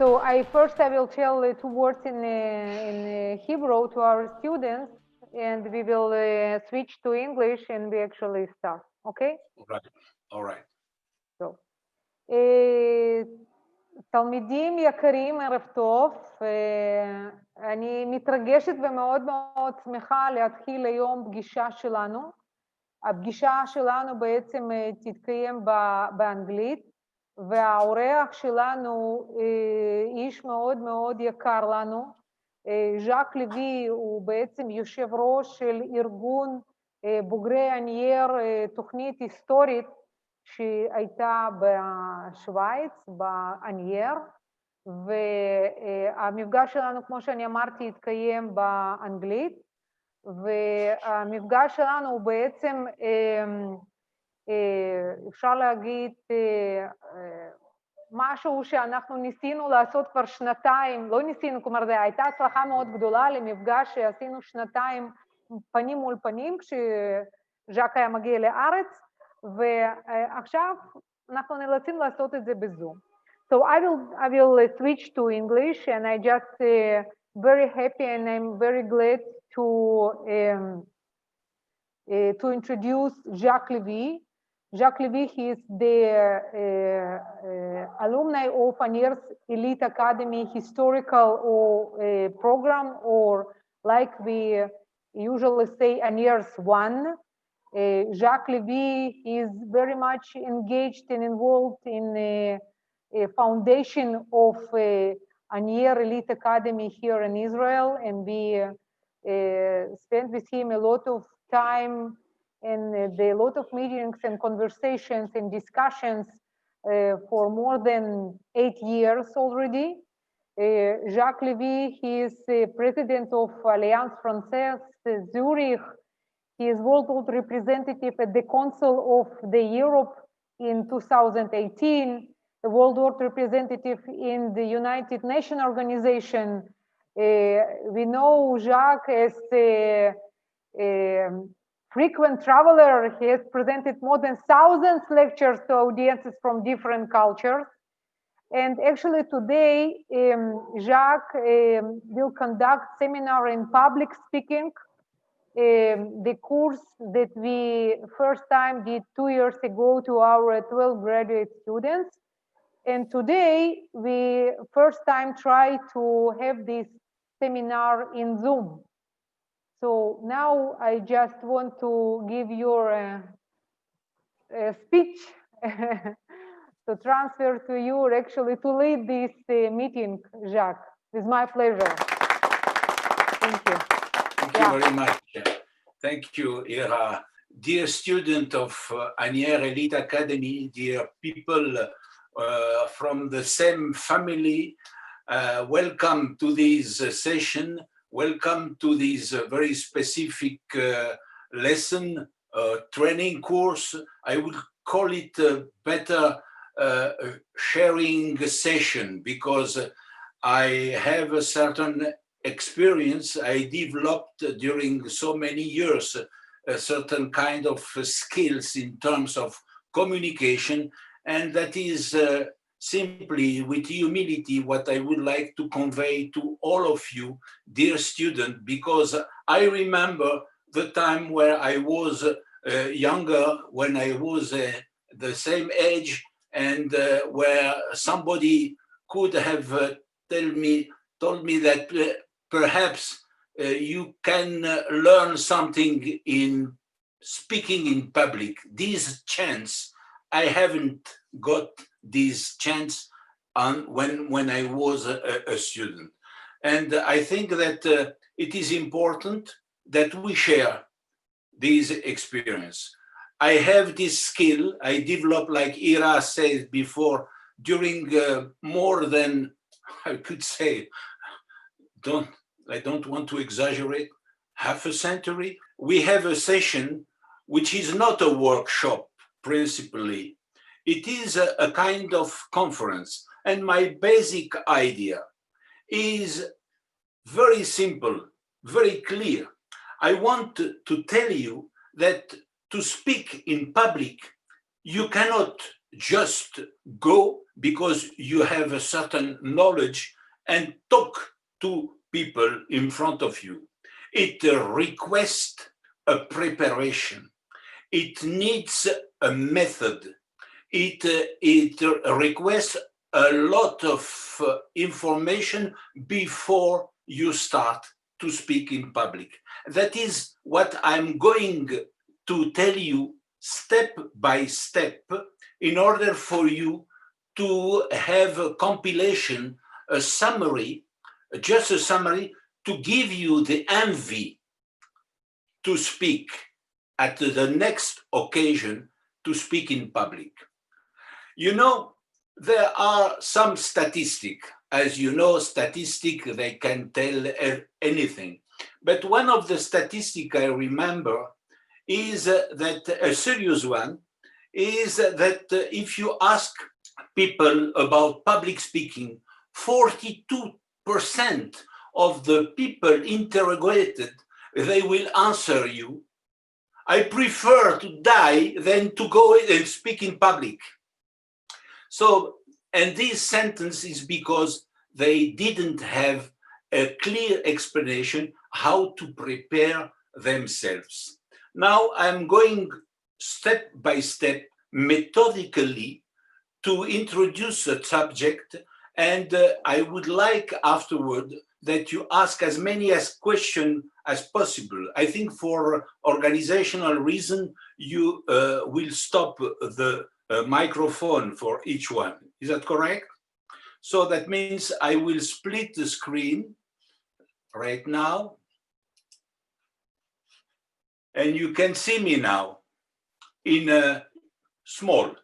So I will tell 2 words in Hebrew to our students, and we will switch to English and we actually start, okay? All right. So, תלמידים יקרים, ערב טוב. אני מתרגשת ומאוד מאוד שמחה להתחיל היום פגישה שלנו. הפגישה שלנו בעצם תתקיים באנגלית, והאורח שלנו איש מאוד מאוד יקר לנו. ז'אק לוי הוא בעצם יושב ראש של ארגון בוגרי הנייר, תוכנית היסטורית שהייתה בשוויץ, באנייר, והמפגש שלנו, כמו שאני אמרתי, התקיים באנגלית, והמפגש שלנו הוא בעצם, אפשר להגיד, משהו שאנחנו ניסינו לעשות כבר שנתיים, לא ניסינו, כלומר, זו הייתה הצלחה מאוד גדולה למפגש שעשינו שנתיים פנים מול פנים, כשז'אק היה מגיע לארץ, ועכשיו אנחנו נאלצים לעשות את זה בזום. So I will switch to English, and I just very happy and I'm very glad to introduce Jacques Levy. Jacques Levy, he is the alumni of ANIER's Elite Academy historical program, or like we usually say, ANIER's One. Jacques Levy is very much engaged and involved in a foundation of ANIER Elite Academy here in Israel, and we spent with him a lot of time and a lot of meetings and conversations and discussions for more than 8 years already. Jacques Levy, he is president of Alliance Française Zurich. He is world representative at the Council of the Europe in 2018, a world representative in the United Nations Organization. We know Jacques as a frequent traveler. He has presented more than 1,000 lectures to audiences from different cultures. And actually today, Jacques will conduct seminar in public speaking, the course that we first time did 2 years ago to our 12 graduate students. And today, we first time try to have this seminar in Zoom. So now I just want to give your speech to transfer to you, or actually to lead this meeting, Jacques. It's my pleasure. Thank you. Thank you very much. Thank you, Ira. Dear student of ANIER Elite Academy, dear people from the same family, welcome to this session. Welcome to this very specific lesson, training course. I would call it a better sharing session, because I have a certain experience I developed during so many years, a certain kind of skills in terms of communication, and that is simply with humility what I would like to convey to all of you, dear students, because I remember the time where I was younger, when I was the same age, and where somebody could have told me that perhaps you can learn something in speaking in public. This chance, I haven't got this chance when I was a student. And I think that it is important that we share this experience. I have this skill I developed, like Ira said before, during more than, I could say, I don't want to exaggerate, half a century. We have a session which is not a workshop principally. It is a kind of conference. And my basic idea is very simple, very clear. I want to tell you that to speak in public, you cannot just go because you have a certain knowledge and talk to people in front of you. It requests a preparation. It needs a method. It requests a lot of information before you start to speak in public. That is what I'm going to tell you step by step in order for you to have a compilation, a summary, just a summary to give you the envy to speak at the next occasion to speak in public. You know, there are some statistics. As you know, statistics, they can tell anything. But one of the statistics I remember is that a serious one is that if you ask people about public speaking, 42% of the people interrogated, they will answer you, I prefer to die than to go and speak in public. So, and this sentence is because they didn't have a clear explanation how to prepare themselves. Now I'm going step by step, methodically, to introduce a subject, and I would like afterward that you ask as many questions as possible. I think for organizational reason, you will stop the microphone for each one. Is that correct? So that means I will split the screen right now. And you can see me now in small.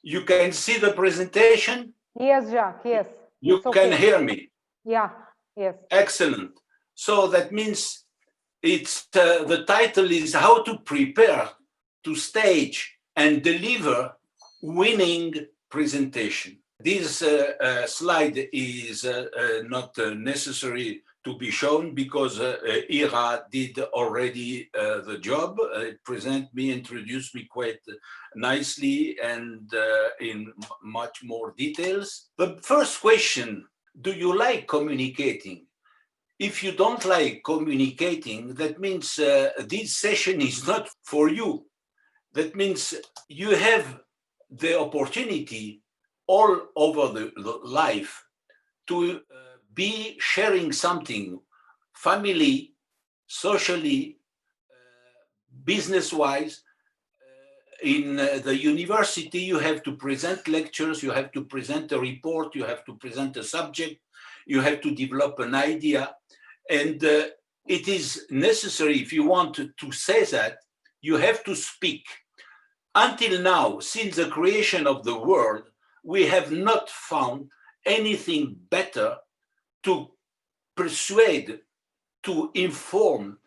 You can see the presentation? Yes, Jacques, yes. You can hear me? Yeah, yes. Excellent. So that means it's the title is How to Prepare to Stage and Deliver Winning Presentation. This slide is not necessary to be shown because Ira did already the job. Present me, introduced me quite nicely and in much more details. The first question, do you like communicating? If you don't like communicating, that means this session is not for you. That means you have the opportunity all over the life to be sharing something, family, socially, business-wise. In the university, you have to present lectures, you have to present a report, you have to present a subject, you have to develop an idea. And it is necessary, if you want to say that, you have to speak. Until now, since the creation of the world, we have not found anything better to persuade, to inform,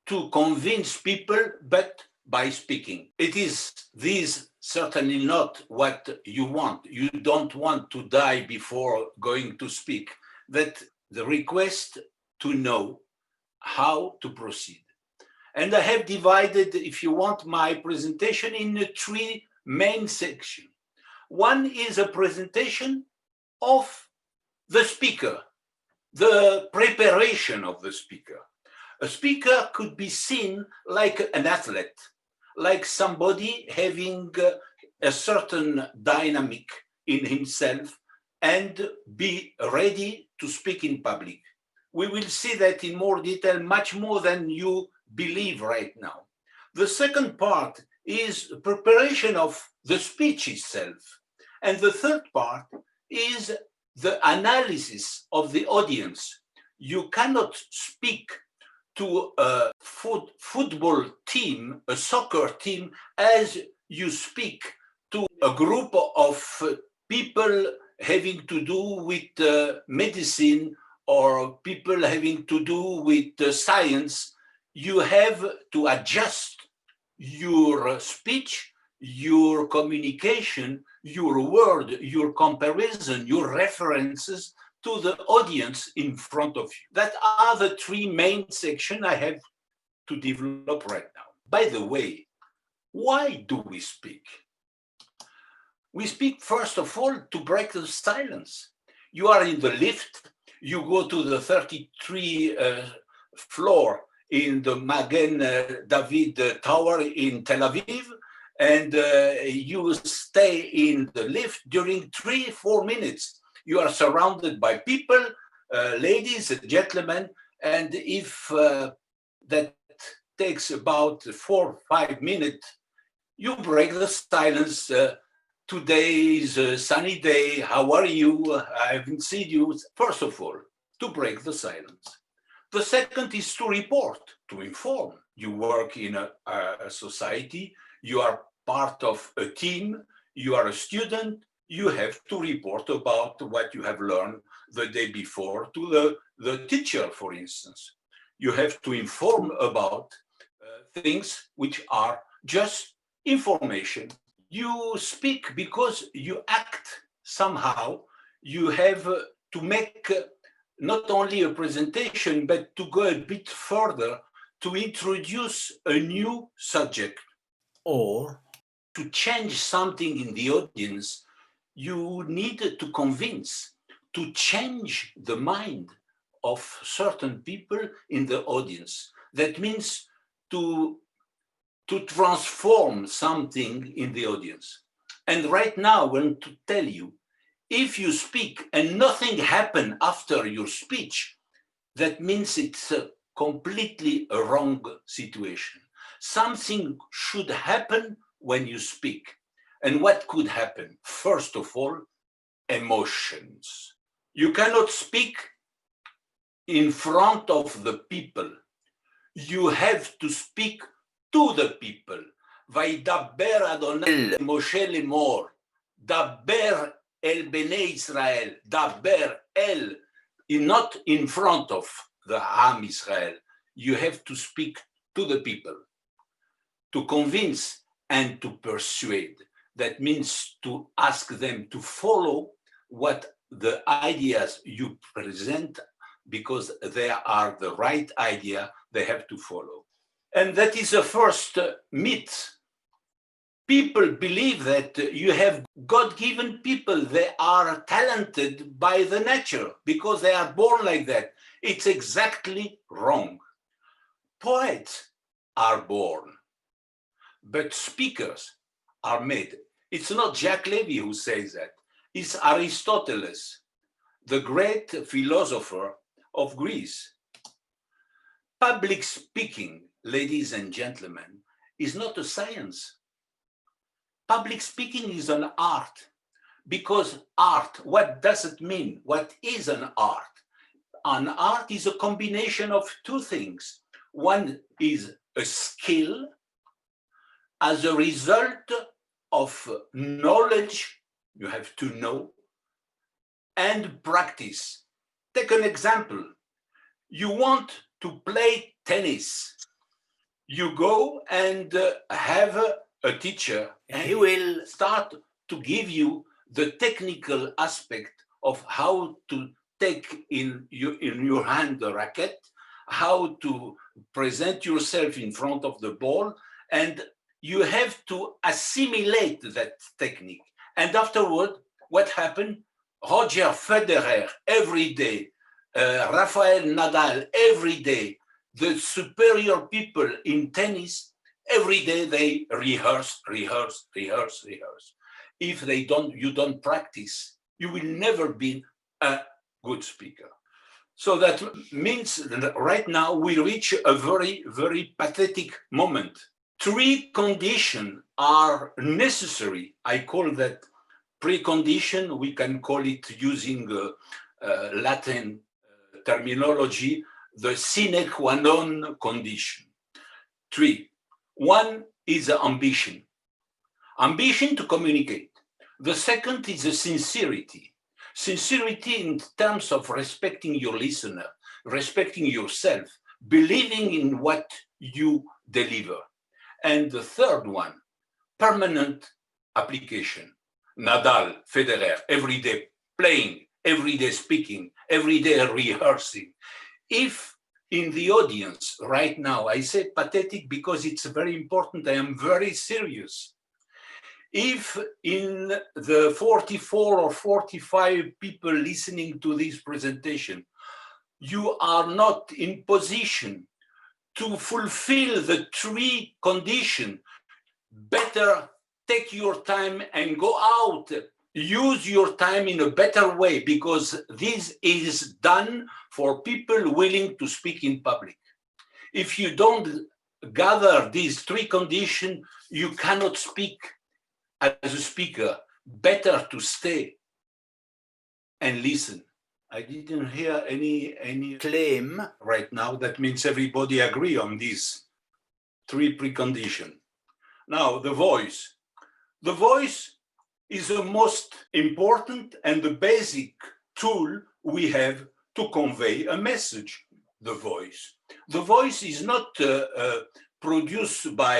to convince people, but by speaking. It is this certainly not what you want. You don't want to die before going to speak. That the request to know how to proceed. And I have divided, if you want, my presentation in three main sections. One is a presentation of the speaker, the preparation of the speaker. A speaker could be seen like an athlete, like somebody having a certain dynamic in himself and be ready to speak in public. We will see that in more detail, much more than you believe right now. The second part is preparation of the speech itself. And the third part is the analysis of the audience. You cannot speak to a football team, a soccer team, as you speak to a group of people having to do with medicine or people having to do with science. You have to adjust your speech, your communication, your word, your comparison, your references to the audience in front of you. That are the three main sections I have to develop right now. By the way, why do we speak? We speak, first of all, to break the silence. You are in the lift, you go to the 33 floor in the Magen David Tower in Tel Aviv, and you stay in the lift during 3-4 minutes. You are surrounded by people, ladies and gentlemen, and if that takes about 4-5 minutes, you break the silence. Today is a sunny day. How are you? I haven't seen you. First of all, to break the silence. The second is to report, to inform. You work in a society. You are part of a team. You are a student. You have to report about what you have learned the day before to the teacher, for instance. You have to inform about things which are just information. You speak because you act somehow. You have to make not only a presentation, but to go a bit further to introduce a new subject or to change something in the audience. You need to convince, to change the mind of certain people in the audience. That means to transform something in the audience. And right now, I want to tell you, if you speak and nothing happened after your speech, that means it's a completely wrong situation. Something should happen when you speak. And what could happen? First of all, emotions. You cannot speak in front of the people. You have to speak to the people. Vaidaber Adonai Moshe lemor, daber el bnei Israel, daber el, not in front of the Am Israel. You have to speak to the people, to convince and to persuade. That means to ask them to follow what the ideas you present, because they are the right idea, they have to follow. And that is the first myth. People believe that you have God-given people. They are talented by the nature because they are born like that. It's exactly wrong. Poets are born, but speakers are made. It's not Jacques Levy who says that. It's Aristotle, the great philosopher of Greece. Public speaking, ladies and gentlemen, is not a science. Public speaking is an art, because art, what does it mean? What is an art? An art is a combination of two things. One is a skill as a result of knowledge, you have to know, and practice. Take an example. You want to play tennis. You go and have a teacher, and he will start to give you the technical aspect of how to take in your hand the racket, how to present yourself in front of the ball, and you have to assimilate that technique. And afterward, what happened? Roger Federer every day, Rafael Nadal every day, the superior people in tennis, every day they rehearse. If you don't practice, you will never be a good speaker. So that means that right now we reach a very, very pathetic moment. 3 conditions are necessary. I call that precondition. We can call it, using Latin terminology, the sine qua non condition. 3. 1 is ambition. Ambition to communicate. The second is the sincerity. Sincerity in terms of respecting your listener, respecting yourself, believing in what you deliver. And the third one, permanent application. Nadal, Federer, every day playing, every day speaking, every day rehearsing. If in the audience right now, I say pathetic because it's very important, I am very serious. If in the 44 or 45 people listening to this presentation, you are not in position to fulfill the three conditions, better take your time and go out. Use your time in a better way, because this is done for people willing to speak in public. If you don't gather these three conditions, you cannot speak as a speaker. Better to stay and listen. I didn't hear any claim right now. That means everybody agree on these three preconditions. Now, the voice. The voice is the most important and the basic tool we have to convey a message, the voice. The voice is not produced by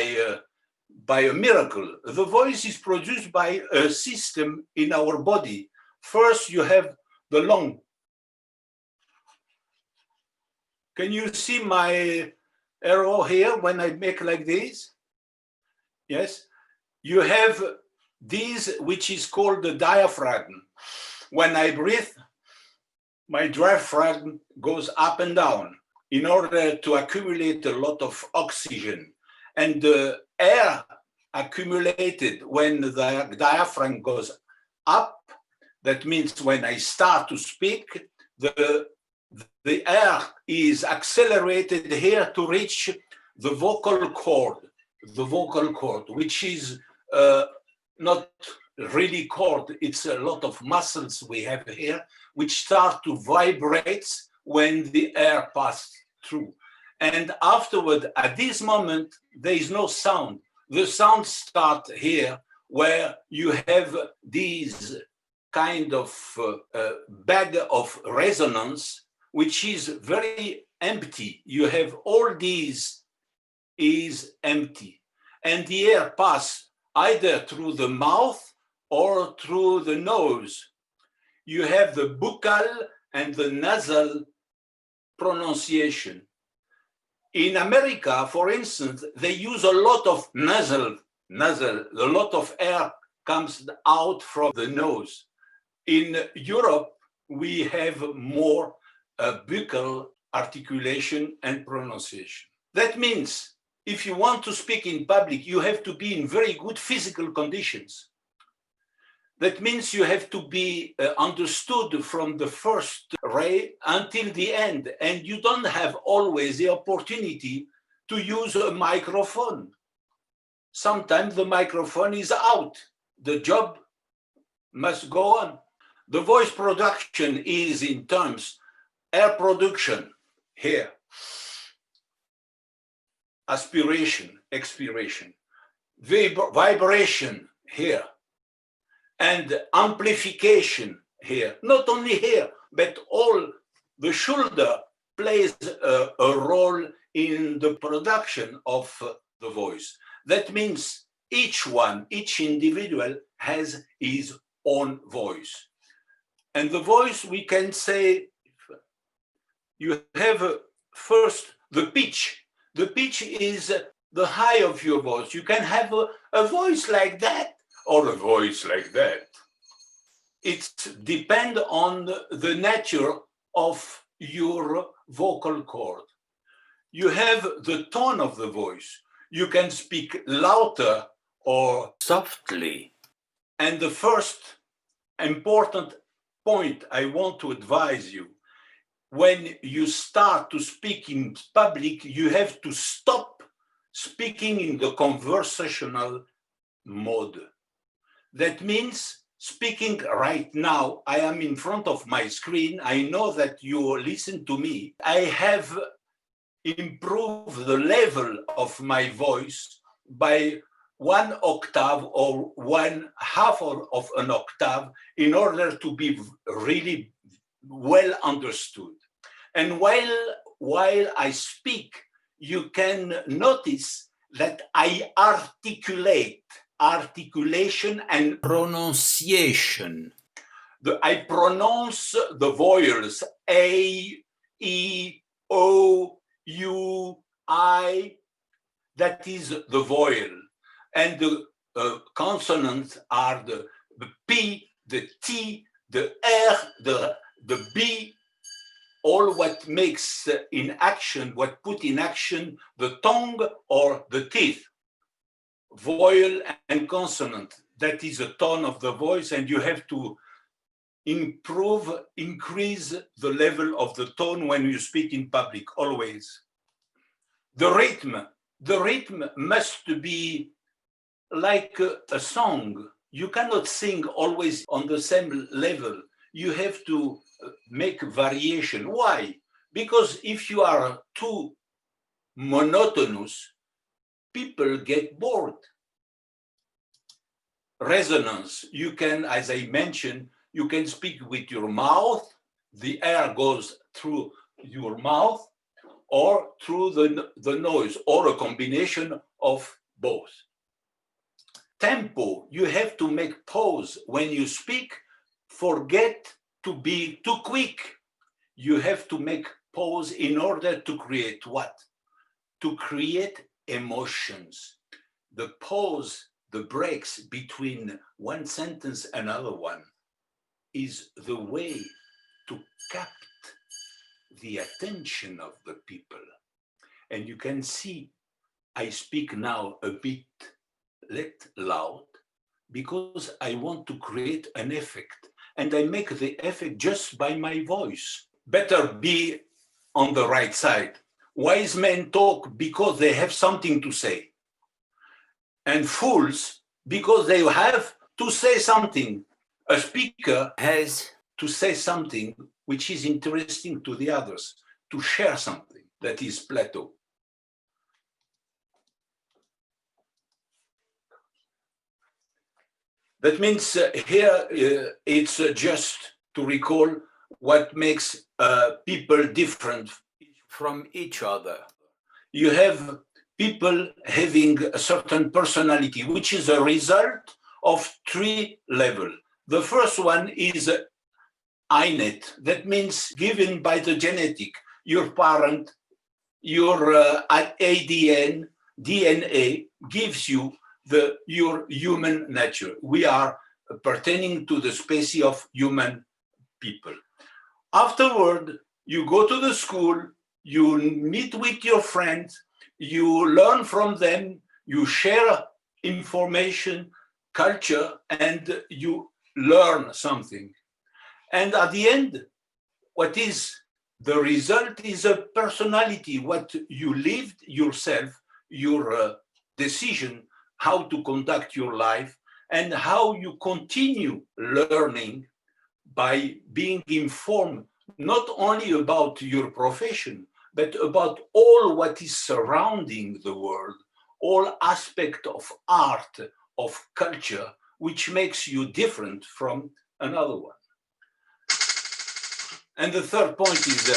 a miracle. The voice is produced by a system in our body. First, you have the lung. Can you see my arrow here when I make like this? Yes. You have this, which is called the diaphragm. When I breathe, my diaphragm goes up and down in order to accumulate a lot of oxygen. And the air accumulated when the diaphragm goes up, that means when I start to speak, the air is accelerated here to reach the vocal cord, which is not really cord, it's a lot of muscles we have here, which start to vibrate when the air passes through. And afterward, at this moment, there is no sound. The sound starts here, where you have these kind of bag of resonance, which is very empty. You have all these is empty. And the air passes either through the mouth or through the nose. You have the buccal and the nasal pronunciation. In America, for instance, they use a lot of nasal, a lot of air comes out from the nose. In Europe, we have more buccal articulation and pronunciation. That means if you want to speak in public, you have to be in very good physical conditions. That means you have to be understood from the first ray until the end, and you don't have always the opportunity to use a microphone. Sometimes the microphone is out. The job must go on. The voice production is in terms air production here, aspiration, expiration, vibration here, and amplification here. Not only here, but all the shoulder plays a role in the production of the voice. That means each individual has his own voice. And the voice, we can say, you have first the pitch. The pitch is the high of your voice. You can have a voice like that or a voice like that. It depends on the nature of your vocal cord. You have the tone of the voice. You can speak louder or softly. And the first important point I want to advise you, when you start to speak in public, you have to stop speaking in the conversational mode. That means speaking right now, I am in front of my screen. I know that you listen to me. I have improved the level of my voice by 1 octave or 1/2 of an octave in order to be really well understood. And while I speak, you can notice that I articulate, articulation and pronunciation. I pronounce the vowels A, E, O, U, I. That is the vowel. And consonants are the P, the T, the R, the B, all what makes in action, what put in action the tongue or the teeth. Vowel and consonant, that is the tone of the voice, and you have to increase the level of the tone when you speak in public, always. The rhythm must be like a song. You cannot sing always on the same level. You have to make variation. Why? Because if you are too monotonous, people get bored. Resonance, you can, as I mentioned, you can speak with your mouth, the air goes through your mouth, or through the noise, or a combination of both. Tempo, you have to make pause. When you speak, forget to be too quick. You have to make pause in order to create what? To create emotions. The pause, the breaks between one sentence and another one is the way to capture the attention of the people. And you can see I speak now a bit loud because I want to create an effect, and I make the effect just by my voice. Better be on the right side. Wise men talk because they have something to say, and fools because they have to say something. A speaker has to say something which is interesting to the others, to share something. That is Plato. That means here it's just to recall what makes people different from each other. You have people having a certain personality, which is a result of 3 levels. The first one is innate. That means given by the genetic. Your parent, your ADN, DNA gives you your human nature. We are pertaining to the species of human people. Afterward, you go to the school, you meet with your friends, you learn from them, you share information, culture, and you learn something. And at the end, what is the result is a personality, what you lived yourself, your decision, how to conduct your life, and how you continue learning by being informed not only about your profession, but about all what is surrounding the world, all aspects of art, of culture, which makes you different from another one. And the third point is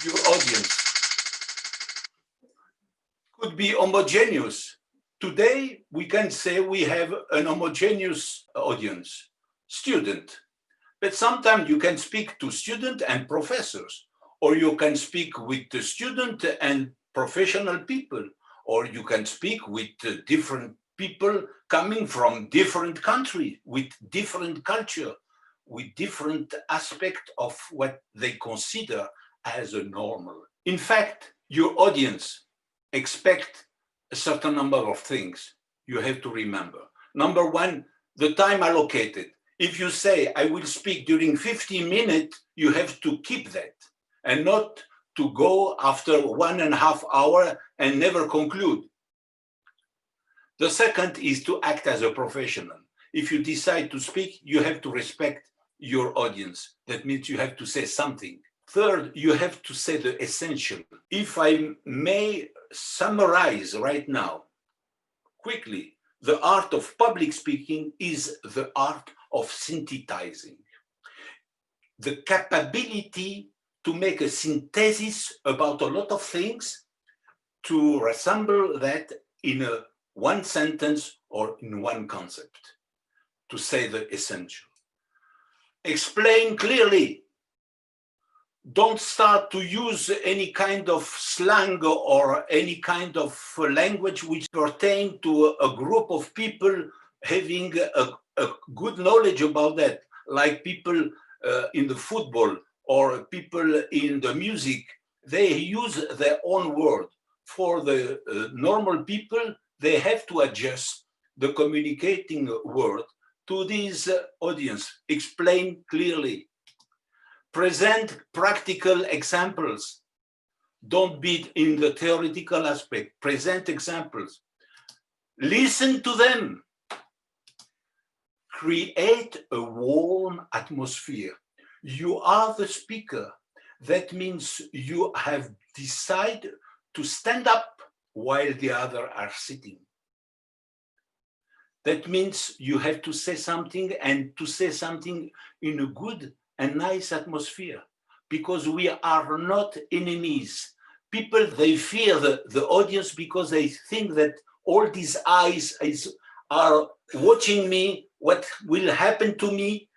your audience could be homogeneous. Today, we can say we have an homogeneous audience, student. But sometimes you can speak to students and professors, or you can speak with the student and professional people, or you can speak with different people coming from different countries, with different culture, with different aspects of what they consider as a normal. In fact, your audience expect a certain number of things you have to remember. Number one, the time allocated. If you say, I will speak during 50 minutes, you have to keep that and not to go after 1.5 hours and never conclude. The second is to act as a professional. If you decide to speak, you have to respect your audience. That means you have to say something. Third, you have to say the essential. If I may summarize right now, quickly, the art of public speaking is the art of synthesizing. The capability to make a synthesis about a lot of things, to resemble that in one sentence or in one concept, to say the essential. Explain clearly. don't start to use any kind of slang or any kind of language which pertain to a group of people having a good knowledge about that, like people in the football or people in the music. They use their own word. For the normal people, they have to adjust the communicating word to this audience, explain clearly, present practical examples. Don't be in the theoretical aspect, present examples. Listen to them. Create a warm atmosphere. You are the speaker. That means you have decided to stand up while the others are sitting. That means you have to say something, and to say something in a good and nice atmosphere, because we are not enemies. People, they fear the audience because they think that all these eyes are watching me, what will happen to me.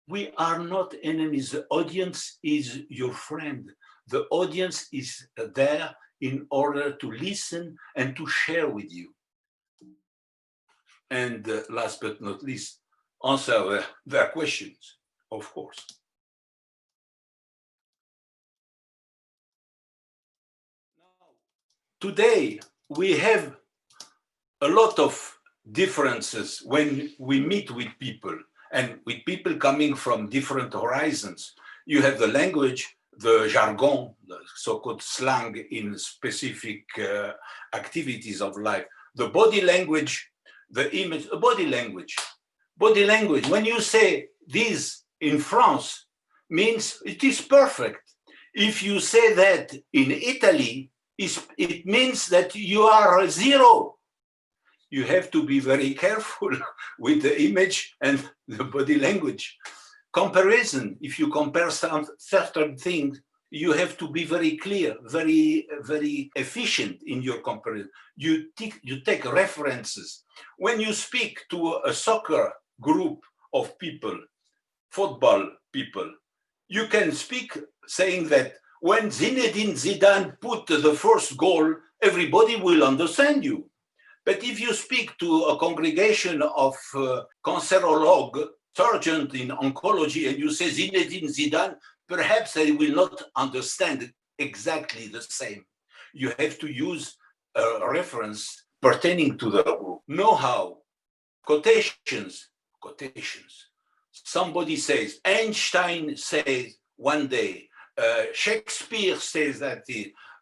We are not enemies. The audience is your friend. The audience is there in order to listen and to share with you. And last but not least, answer their questions, of course. Now, today, we have a lot of differences when we meet with people, and with people coming from different horizons. You have the language, the jargon, the so-called slang in specific activities of life, the body language, the image, the body language. Body language, when you say this in France, means it is perfect. If you say that in Italy, it means that you are zero. You have to be very careful with the image and the body language. Comparison, if you compare some certain things, you have to be very clear, very, very efficient in your comparison. You take references. When you speak to a soccer group of people, football people, you can speak saying that when Zinedine Zidane put the first goal, everybody will understand you. But if you speak to a congregation of cancerologue, surgeons in oncology, and you say Zinedine Zidane, perhaps they will not understand exactly the same. You have to use a reference pertaining to the group. Know-how, quotations. Somebody says, Einstein says one day, Shakespeare says that,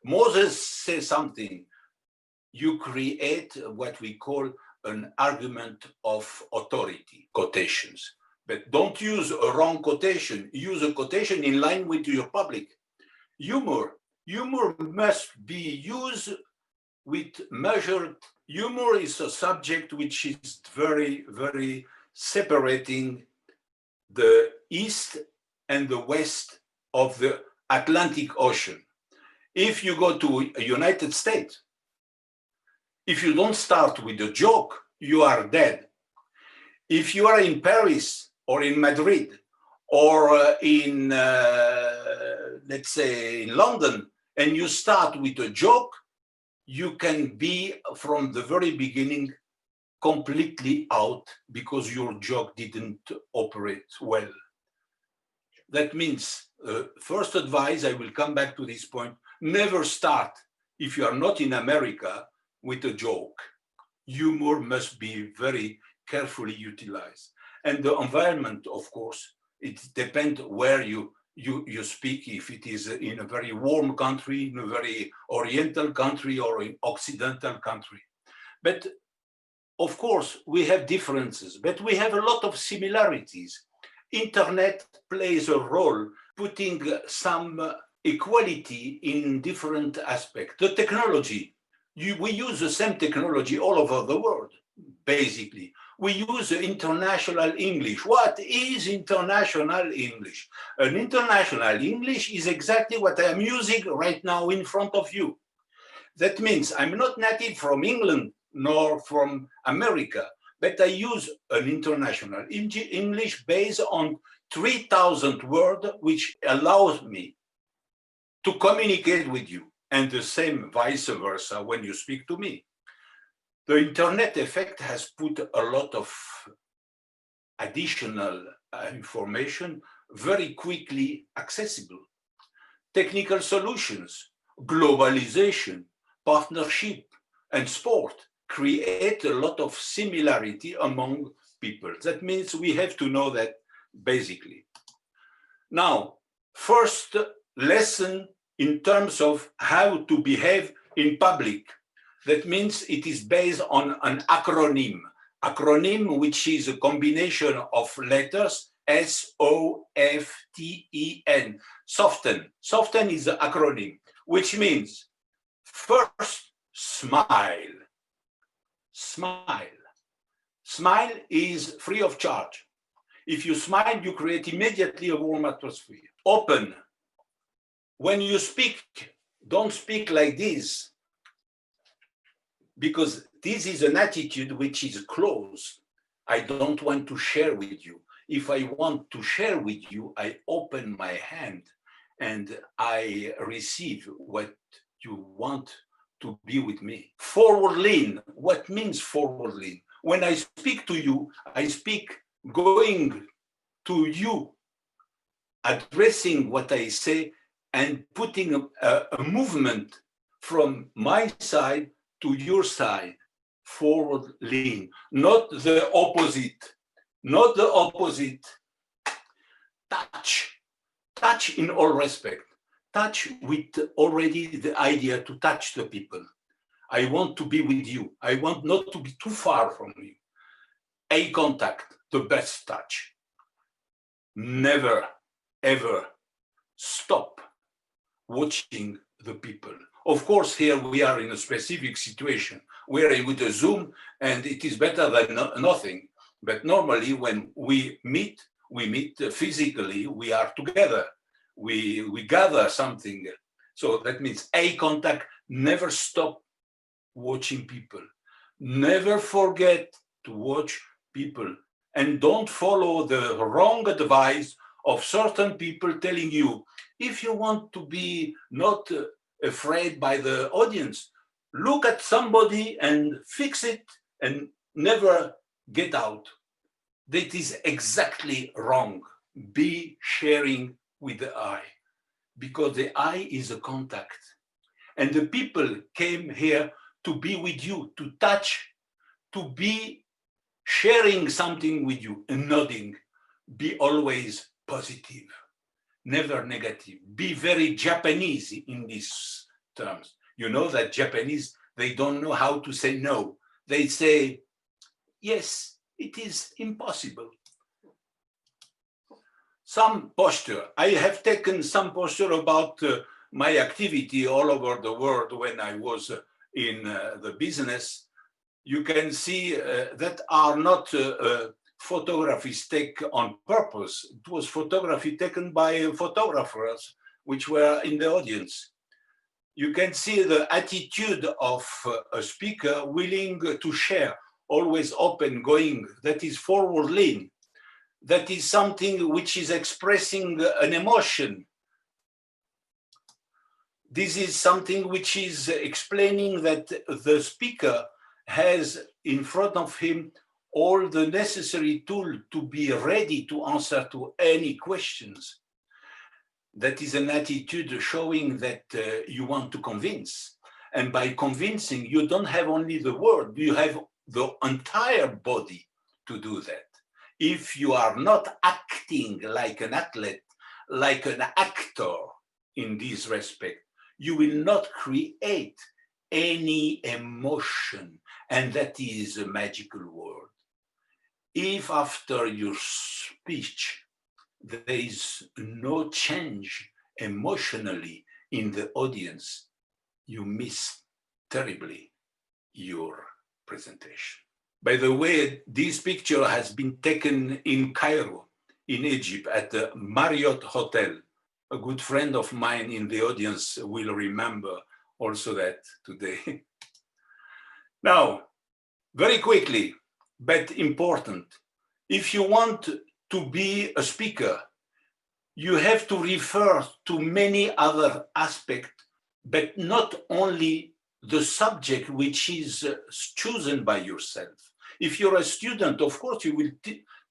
Moses says something. You create what we call an argument of authority, quotations. But don't use a wrong quotation. Use a quotation in line with your public. Humor must be used with measured. Humor is a subject which is very, very separating the East and the West of the Atlantic Ocean. If you go to the United States, if you don't start with a joke, you are dead. If you are in Paris or in Madrid or in, let's say, in London, and you start with a joke, you can be from the very beginning completely out because your joke didn't operate well. That means, first advice, I will come back to this point, never start, if you are not in America, with a joke. Humor must be very carefully utilized. And the environment, of course, it depends where you speak, if it is in a very warm country, in a very oriental country, or in occidental country. But of course, we have differences, but we have a lot of similarities. Internet plays a role, putting some equality in different aspects. The technology, we use the same technology all over the world, basically. We use international English. What is international English? An international English is exactly what I am using right now in front of you. That means I'm not native from England nor from America, but I use an international English based on 3,000 words, which allows me to communicate with you, and the same vice versa when you speak to me. The internet effect has put a lot of additional information very quickly accessible. Technical solutions, globalization, partnership, and sport create a lot of similarity among people. That means we have to know that basically. Now, first lesson in terms of how to behave in public. That means it is based on an acronym. Acronym, which is a combination of letters, SOFTEN. Soften. Soften is the acronym, which means first, smile. Smile. Smile is free of charge. If you smile, you create immediately a warm atmosphere. Open. When you speak, don't speak like this, because this is an attitude which is closed. I don't want to share with you. If I want to share with you, I open my hand and I receive what you want to be with me. Forward lean. What means forward lean? When I speak to you, I speak going to you, addressing what I say and putting a movement from my side to your side, forward lean, not the opposite, not the opposite. Touch, touch in all respect, touch with already the idea to touch the people. I want to be with you. I want not to be too far from you. Eye contact, the best touch. Never, ever stop watching the people. Of course, here we are in a specific situation. We are with a Zoom and it is better than nothing. But normally when we meet physically, we are together. We gather something. So that means eye contact, never stop watching people. Never forget to watch people. And don't follow the wrong advice of certain people telling you, if you want to be not afraid by the audience, look at somebody and fix it and never get out. That is exactly wrong. Be sharing with the eye, because the eye is a contact. And the people came here to be with you, to touch, to be sharing something with you and nodding. Be always positive, never negative. Be very Japanese in these terms. You know that Japanese, they don't know how to say no. They say, yes, it is impossible. Some posture. I have taken some posture about my activity all over the world when I was in the business. You can see that are not photographies taken on purpose. It was photography taken by photographers which were in the audience. You can see the attitude of a speaker willing to share, always open, going. That is forward lean. That is something which is expressing an emotion. This is something which is explaining that the speaker has in front of him all the necessary tools to be ready to answer to any questions. That is an attitude showing that you want to convince. And by convincing, you don't have only the word, you have the entire body to do that. If you are not acting like an athlete, like an actor in this respect, you will not create any emotion. And that is a magical word. If after your speech, there is no change emotionally in the audience, you miss terribly your presentation. By the way, this picture has been taken in Cairo, in Egypt, at the Marriott Hotel. A good friend of mine in the audience will remember also that today. Now, very quickly, but important. If you want to be a speaker, you have to refer to many other aspects, but not only the subject which is chosen by yourself. If you're a student, of course, you will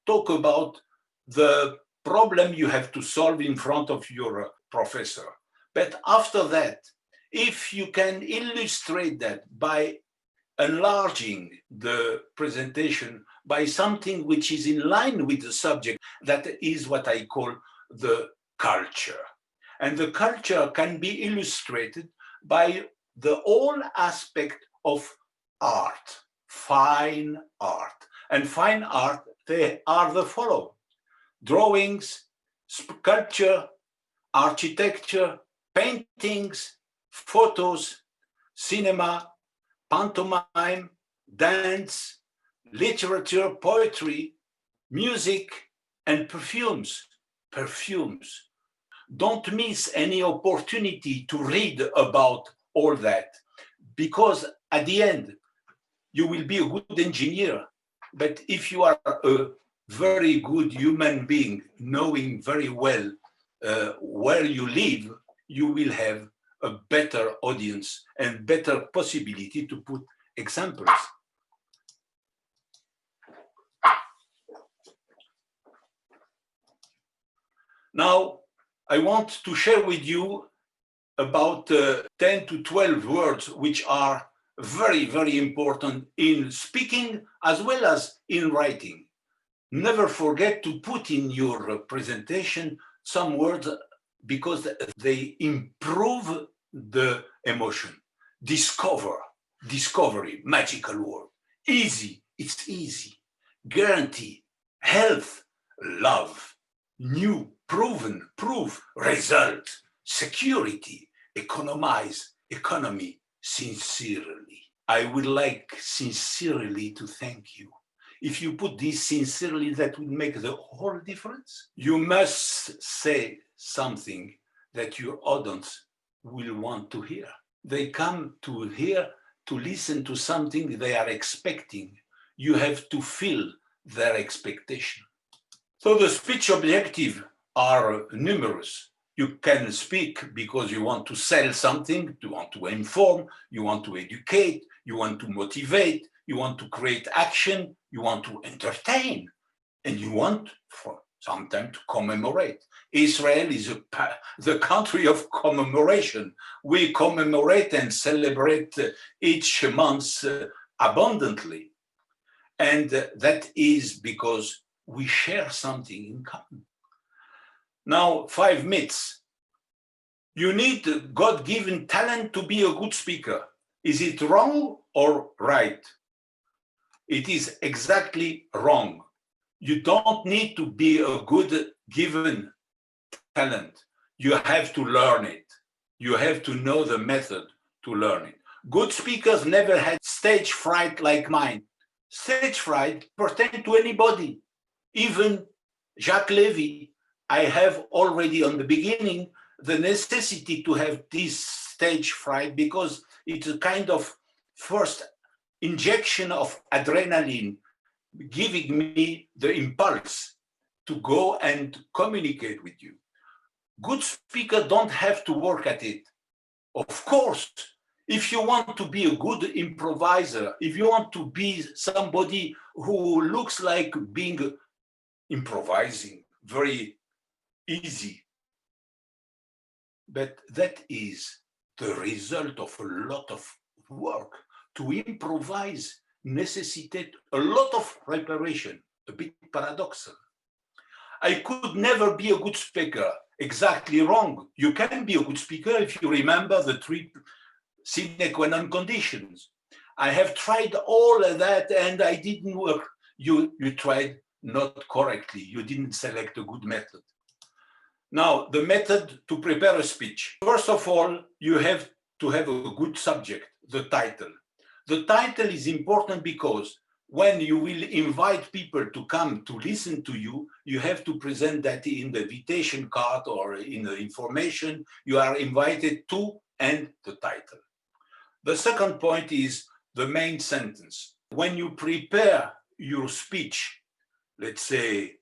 talk about the problem you have to solve in front of your professor. But after that, if you can illustrate that by enlarging the presentation by something which is in line with the subject, that is what I call the culture. And the culture can be illustrated by the whole aspect of art, fine art. And fine art, they are the following: drawings, sculpture, architecture, paintings, photos, cinema, pantomime, dance, literature, poetry, music, and perfumes. Perfumes. Don't miss any opportunity to read about all that, because at the end, you will be a good engineer. But if you are a very good human being, knowing very well where you live, you will have a better audience and better possibility to put examples. Now, I want to share with you about 10 to 12 words which are very, very important in speaking as well as in writing. Never forget to put in your presentation some words, because they improve the emotion. Discover, discovery, magical word. Easy, it's easy. Guarantee, health, love. New, proven, proof, result. Security, economize, economy, sincerely. I would like sincerely to thank you. If you put this sincerely, that would make the whole difference. You must say something that your audience will want to hear. They come to hear, to listen to something they are expecting. You have to fill their expectation. So the speech objectives are numerous. You can speak because you want to sell something, you want to inform, you want to educate, you want to motivate, you want to create action, you want to entertain, and you want for some time to commemorate. Israel is the country of commemoration. We commemorate and celebrate each month abundantly. And that is because we share something in common. Now, 5 myths. You need God-given talent to be a good speaker. Is it wrong or right? It is exactly wrong. You don't need to be a good given talent. You have to learn it. You have to know the method to learn it. Good speakers never had stage fright like mine. Stage fright pertains to anybody, even Jacques Levy. I have already on the beginning the necessity to have this stage fright because it's a kind of first injection of adrenaline, giving me the impulse to go and communicate with you. Good speakers don't have to work at it. Of course, if you want to be a good improviser, if you want to be somebody who looks like being improvising, very easy, but that is the result of a lot of work. To improvise necessitates a lot of preparation, a bit paradoxal. I could never be a good speaker. Exactly wrong. You can be a good speaker if you remember the 3 sine qua non conditions. I have tried all of that and I didn't work. You tried not correctly. You didn't select a good method. Now, the method to prepare a speech. First of all, you have to have a good subject, the title. The title is important because when you will invite people to come to listen to you, you have to present that in the invitation card or in the information you are invited to and the title. The second point is the main sentence. When you prepare your speech, let's say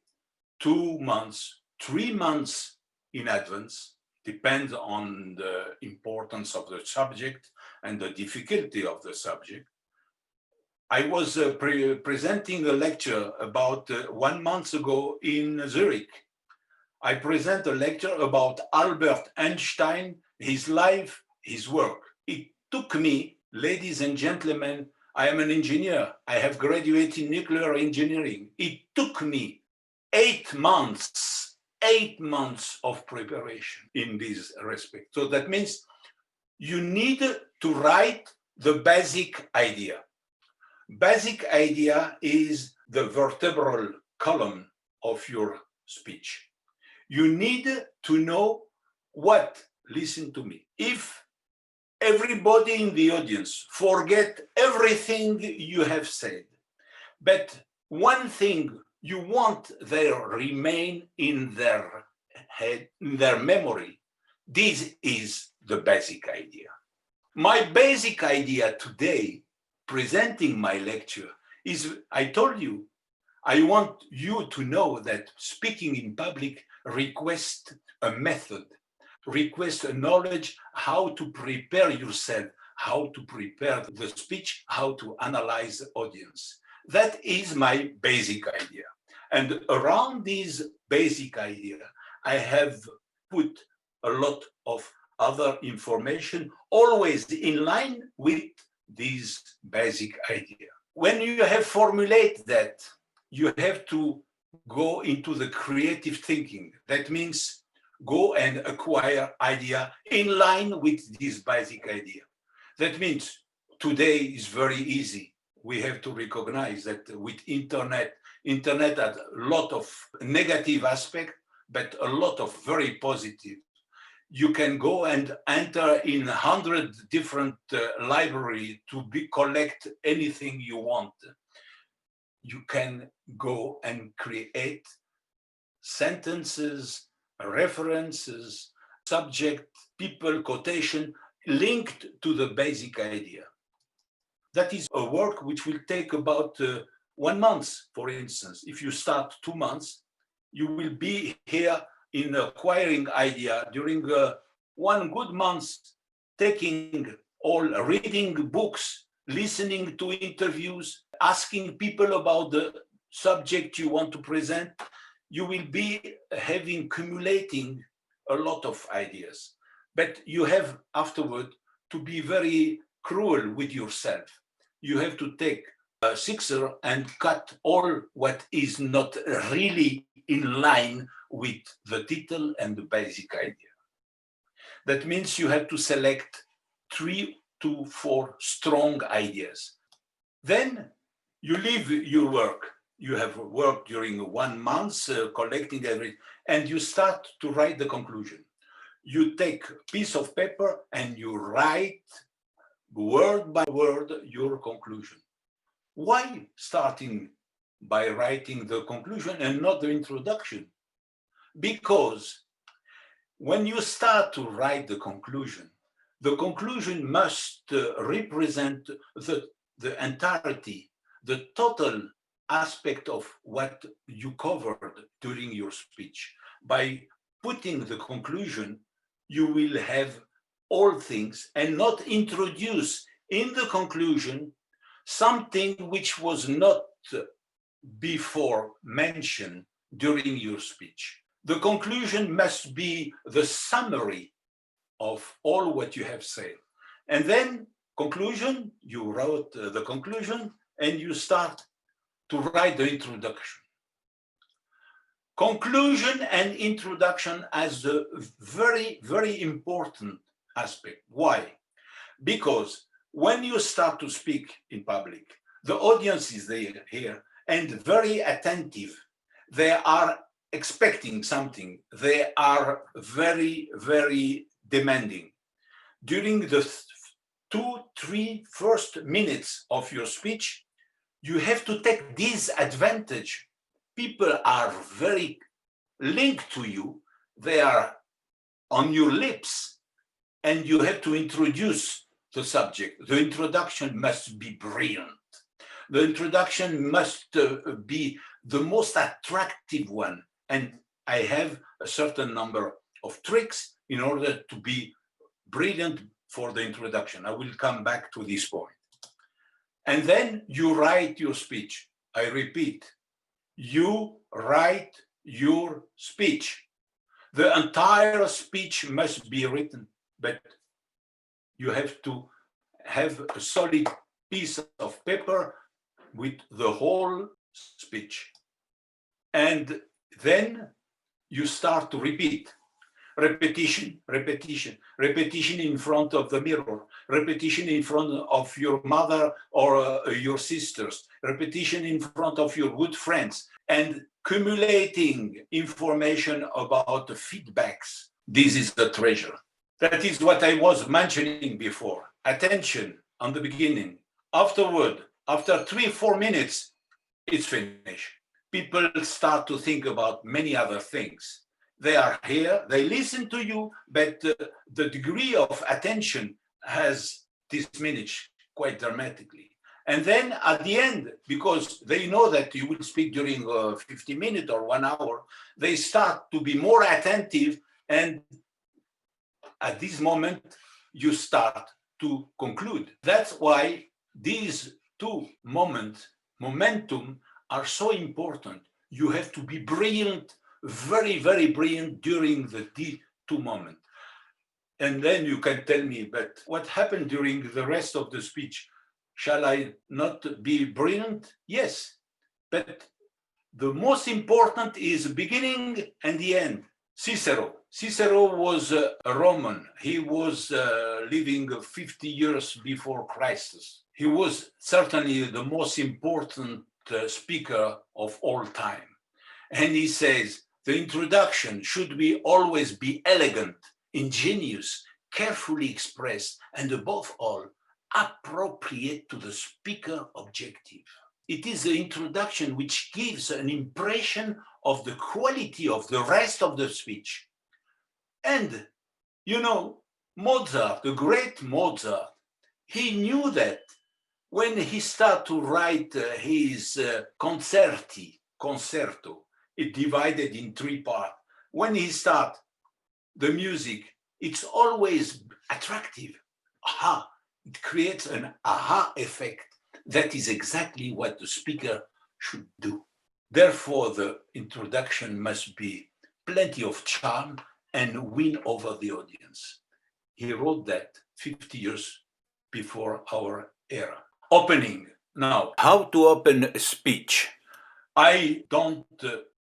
2 months, 3 months in advance, depends on the importance of the subject and the difficulty of the subject. I was presenting a lecture about 1 month ago in Zurich. I present a lecture about Albert Einstein, his life, his work. It took me, ladies and gentlemen, I am an engineer. I have graduated in nuclear engineering. It took me 8 months of preparation in this respect. So that means you need to write the basic idea. Basic idea is the vertebral column of your speech. You need to know what, listen to me, if everybody in the audience forget everything you have said, but one thing you want there remain in their head, in their memory, this is the basic idea. My basic idea today, presenting my lecture, is, I told you, I want you to know that speaking in public requests a method, requests a knowledge how to prepare yourself, how to prepare the speech, how to analyze the audience. That is my basic idea. And around this basic idea, I have put a lot of other information, always in line with this basic idea. When you have formulated that, you have to go into the creative thinking. That means go and acquire idea in line with this basic idea. That means today is very easy. We have to recognize that with internet has a lot of negative aspect, but a lot of very positive. You can go and enter in 100 different libraries to collect anything you want. You can go and create sentences, references, subject, people, quotation, linked to the basic idea. That is a work which will take about 1 month, for instance. If you start 2 months, you will be here in acquiring idea during 1 good month, reading books, listening to interviews, asking people about the subject you want to present. You will be accumulating a lot of ideas. But you have afterward to be very cruel with yourself. You have to take a sixer and cut all what is not really in line with the title and the basic idea. That means you have to select 3 to 4 strong ideas. Then you leave your work. You have worked during 1 month, collecting everything, and you start to write the conclusion. You take a piece of paper and you write word by word your conclusion. Why starting by writing the conclusion and not the introduction? Because when you start to write the conclusion must represent the entirety, the total aspect of what you covered during your speech. By putting the conclusion, you will have all things and not introduce in the conclusion something which was not before mentioned during your speech. The conclusion must be the summary of all what you have said. And then conclusion, you wrote the conclusion and you start to write the introduction. Conclusion and introduction as a very, very important aspect. Why? Because when you start to speak in public, the audience is there here and very attentive. They are expecting something. They are very, very demanding. During the 2-3 first minutes of your speech, you have to take this advantage. People are very linked to you. They are on your lips, and you have to introduce the subject. The introduction must be brilliant. The introduction must be the most attractive one. And I have a certain number of tricks in order to be brilliant for the introduction. I will come back to this point. And then you write your speech. I repeat, you write your speech. The entire speech must be written, but you have to have a solid piece of paper with the whole speech. And then you start to repeat. Repetition, repetition, repetition in front of the mirror, repetition in front of your mother or your sisters, repetition in front of your good friends, and accumulating information about the feedbacks. This is the treasure. That is what I was mentioning before. Attention on the beginning. Afterward, after 3-4 minutes, it's finished. People start to think about many other things. They are here, they listen to you, but the degree of attention has diminished quite dramatically. And then at the end, because they know that you will speak during 50 minutes or 1 hour, they start to be more attentive. And at this moment, you start to conclude. That's why these two moments, momentum, are so important. You have to be brilliant, very, very brilliant during the two moments. And then you can tell me, but what happened during the rest of the speech? Shall I not be brilliant? Yes, but the most important is the beginning and the end. Cicero was a Roman. He was living 50 years before Christ. He was certainly the most important speaker of all time. And he says, the introduction should always be elegant, ingenious, carefully expressed, and above all, appropriate to the speaker objective. It is the introduction which gives an impression of the quality of the rest of the speech. And, you know, Mozart, the great Mozart, he knew that when he started to write his concerto, it divided in 3 parts. When he starts the music, it's always attractive. Aha, it creates an aha effect. That is exactly what the speaker should do. Therefore, the introduction must be plenty of charm and win over the audience. He wrote that 50 years before our era. Opening. Now, how to open a speech? I don't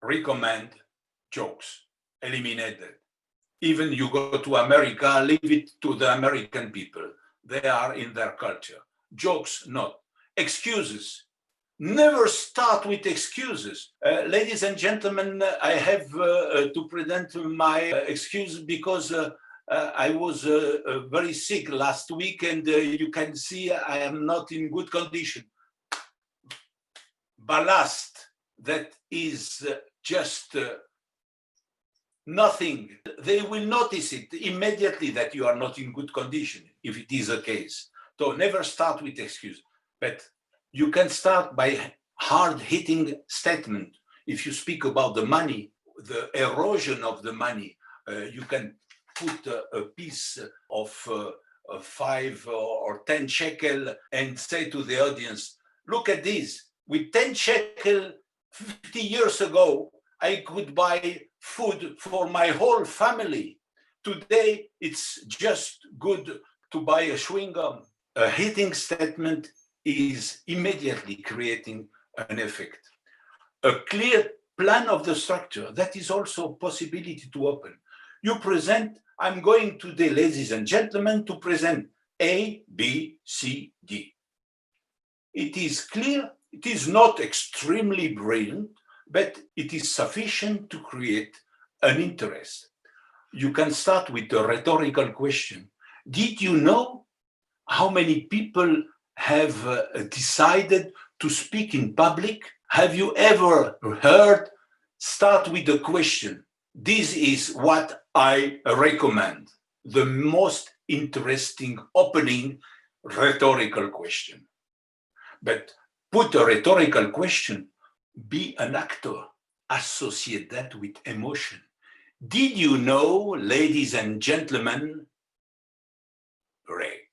recommend jokes. Eliminate that. Even you go to America, leave it to the American people. They are in their culture. Jokes, not. Excuses. Never start with excuses. Ladies and gentlemen, I have to present my excuse because I was very sick last week, and you can see I am not in good condition. Ballast, that is just nothing. They will notice it immediately that you are not in good condition, if it is the case. So never start with excuse. But you can start by hard-hitting statement. If you speak about the money, the erosion of the money, you can put a piece of 5 or 10 shekel and say to the audience, look at this. With 10 shekel 50 years ago, I could buy food for my whole family. Today, it's just good to buy a chewing gum. A hitting statement is immediately creating an effect. A clear plan of the structure, that is also a possibility to open. You present, I'm going today, ladies and gentlemen, to present A, B, C, D. It is clear, it is not extremely brilliant, but it is sufficient to create an interest. You can start with a rhetorical question. Did you know how many people have decided to speak in public? Have you ever heard? Start with a question. This is what I recommend. The most interesting opening rhetorical question. But put a rhetorical question, be an actor, associate that with emotion. Did you know, ladies and gentlemen, break,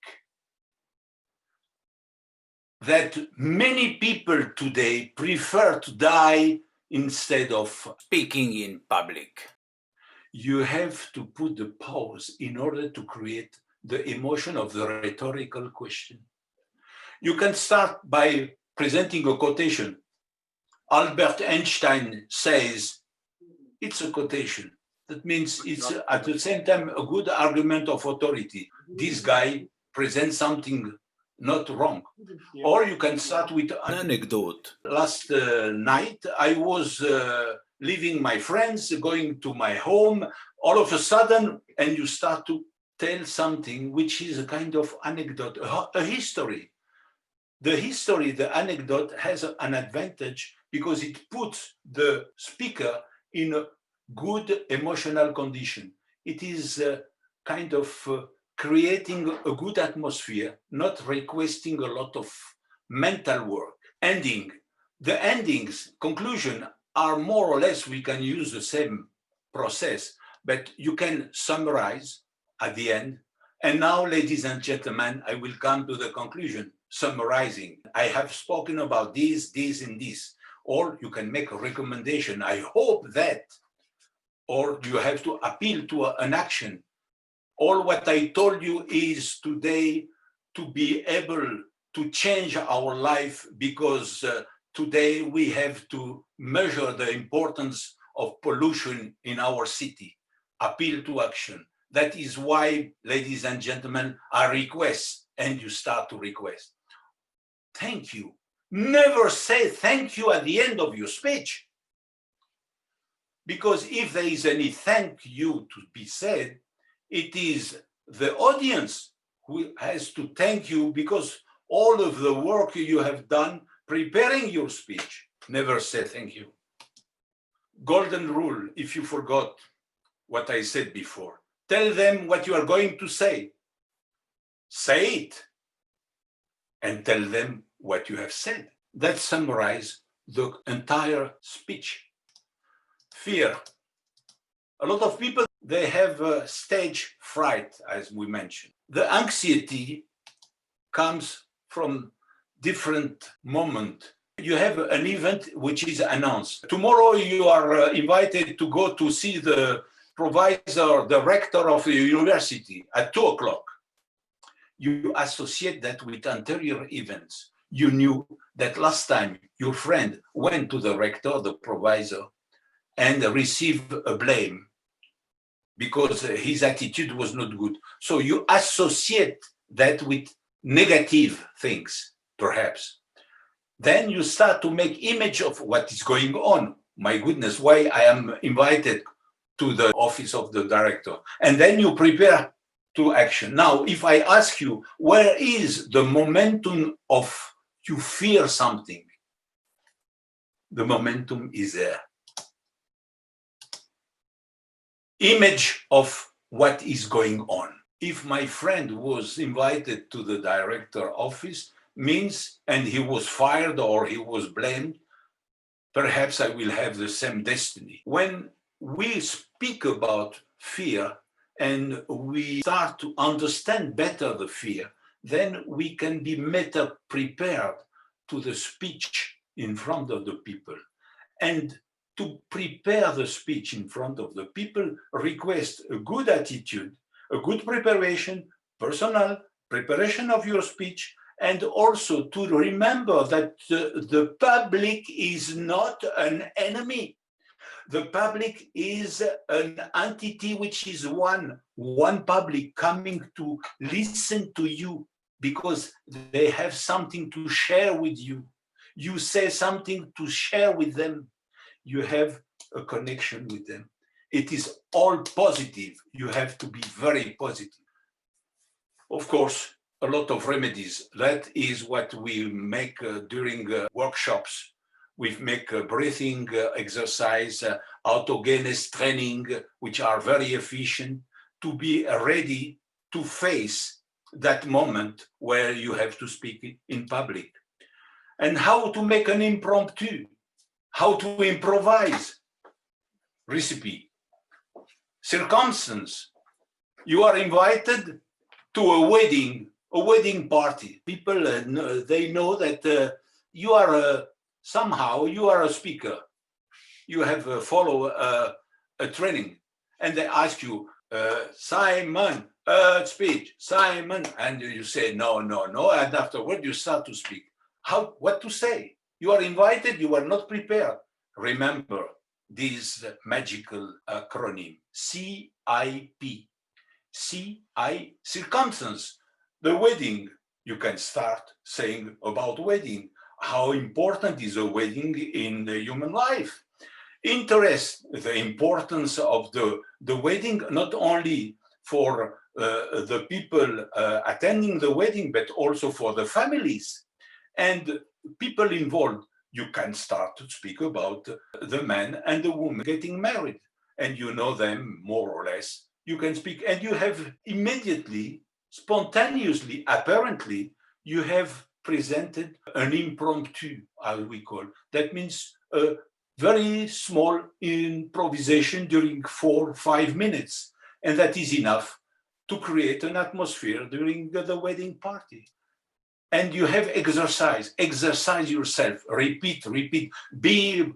that many people today prefer to die instead of speaking in public? You have to put the pause in order to create the emotion of the rhetorical question. You can start by presenting a quotation. Albert Einstein says, it's a quotation. That means it's at the same time a good argument of authority. This guy presents something not wrong. Or you can start with an anecdote. Last night, I was leaving my friends, going to my home, all of a sudden, and you start to tell something which is a kind of anecdote, a history. The history, the anecdote has an advantage because it puts the speaker in a good emotional condition. It is kind of creating a good atmosphere, not requesting a lot of mental work. Ending. The endings, conclusion, are more or less, we can use the same process, but you can summarize at the end. And now, ladies and gentlemen, I will come to the conclusion, summarizing. I have spoken about this, this, and this. Or you can make a recommendation. I hope that, or you have to appeal to an action. All what I told you is today to be able to change our life because today we have to measure the importance of pollution in our city. Appeal to action. That is why, ladies and gentlemen, I request, and you start to request. Thank you. Never say thank you at the end of your speech. Because if there is any thank you to be said, it is the audience who has to thank you because all of the work you have done preparing your speech. Never say thank you. Golden rule, if you forgot what I said before. Tell them what you are going to say. Say it. And tell them what you have said. That summarizes the entire speech. Fear. A lot of people, they have stage fright, as we mentioned. The anxiety comes from different moments. You have an event which is announced. Tomorrow you are invited to go to see the provisor, the rector of the university at 2 o'clock. You associate that with anterior events. You knew that last time your friend went to the rector, the provisor, and received a blame because his attitude was not good. So you associate that with negative things, perhaps. Then you start to make image of what is going on. My goodness, why I am invited to the office of the director. And then you prepare to action. Now, if I ask you, where is the momentum of you fear something? The momentum is there. Image of what is going on. If my friend was invited to the director office, means, and he was fired or he was blamed, perhaps I will have the same destiny. When we speak about fear and we start to understand better the fear, then we can be better prepared to the speech in front of the people. And to prepare the speech in front of the people requires a good attitude, a good preparation, personal preparation of your speech, and also to remember that the public is not an enemy. The public is an entity which is one public coming to listen to you because they have something to share with you. You say something to share with them. You have a connection with them. It is all positive. You have to be very positive. Of course, a lot of remedies. That is what we make during workshops. We make breathing exercise, autogenes training, which are very efficient to be ready to face that moment where you have to speak in public. and how to make an impromptu, how to improvise recipe. Circumstance, you are invited to a wedding party. People, they know that you are somehow, you are a speaker. You have followed a training, and they ask you, Simon, speech, Simon, and you say, no, and afterward you start to speak. What to say? You are invited, you are not prepared. Remember this magical acronym, CIP. Circumstance, the wedding. You can start saying about wedding. How important is a wedding in the human life? Interest, the importance of the wedding, not only for the people attending the wedding, but also for the families and people involved. You can start to speak about the man and the woman getting married, and you know them more or less. You can speak, and you have immediately, spontaneously, apparently, you have presented an impromptu, as we call. That means a very small improvisation during 4 or 5 minutes. And that is enough to create an atmosphere during the wedding party. And you have exercise yourself, repeat. Be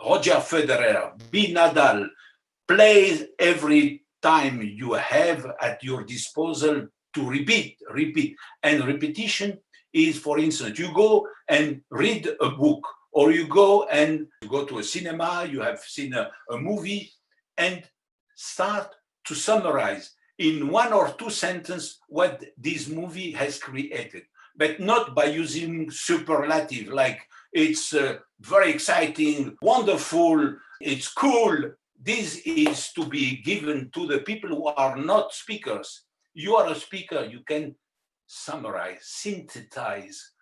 Roger Federer, be Nadal, play every time you have at your disposal to repeat. And repetition is, for instance, you go and read a book, or you go to a cinema, you have seen a movie, and start to summarize in 1 or 2 sentences what this movie has created, but not by using superlative, like it's very exciting, wonderful, it's cool. This is to be given to the people who are not speakers. You are a speaker, you can summarize, synthesize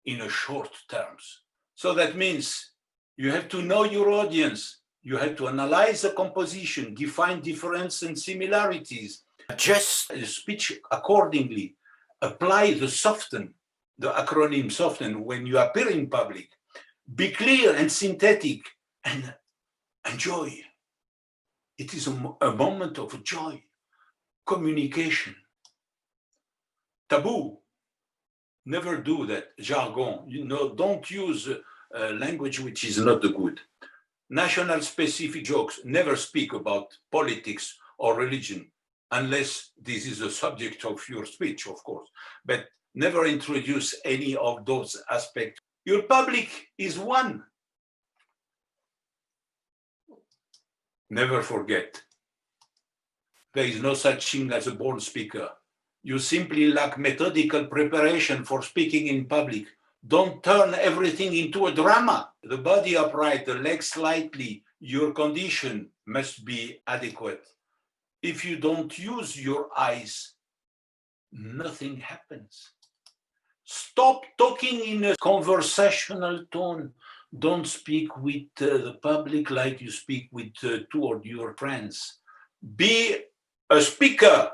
in a short terms. So that means you have to know your audience. You have to analyze the composition, define differences and similarities, adjust the speech accordingly, apply the acronym soften when you appear in public. Be clear and synthetic and enjoy. It is a moment of joy, communication. Taboo. Never do that. Jargon. Don't use language which is not good. National specific jokes. Never speak about politics or religion unless this is the subject of your speech, of course. But never introduce any of those aspects. Your public is one. Never forget. There is no such thing as a born speaker. You simply lack methodical preparation for speaking in public. Don't turn everything into a drama. The body upright, the legs slightly, your condition must be adequate. If you don't use your eyes, nothing happens. Stop talking in a conversational tone. Don't speak with the public like you speak with 2 of your friends. Be a speaker.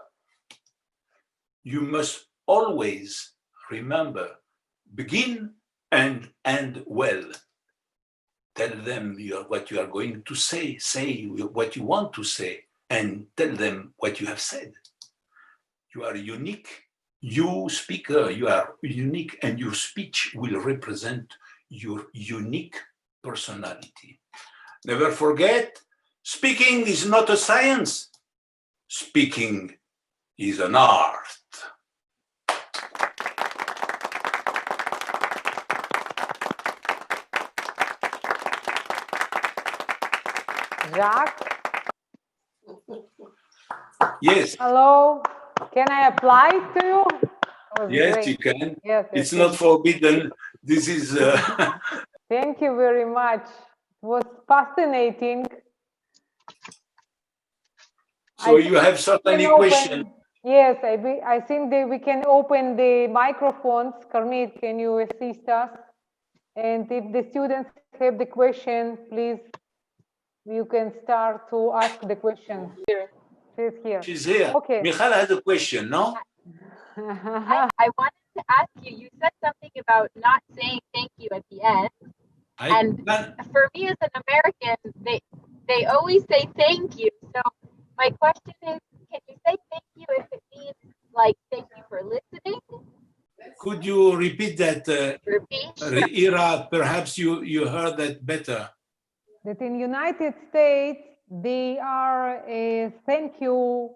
You must always remember, begin and end well. Tell them what you are going to say what you want to say, and tell them what you have said. You are unique. You speaker, you are unique, and your speech will represent your unique personality. Never forget, speaking is not a science. Speaking is an art. Jacques? Yes. Hello. Can I apply to you? Yes, great. you can. Yes, it's not forbidden. This is... Thank you very much. It was fascinating. So you have certainly questions. Yes, I think that we can open the microphones. Kermit, can you assist us? And if the students have the question, please, you can start to ask the question. She's here. She's here. Okay. Michal has a question, no? I wanted to ask you, you said something about not saying thank you at the end. For me as an American, they always say thank you. So my question is, can you say thank you if it means like thank you for listening? Could you repeat that? Repeat. Ira, perhaps you heard that better. That in United States, they are thank you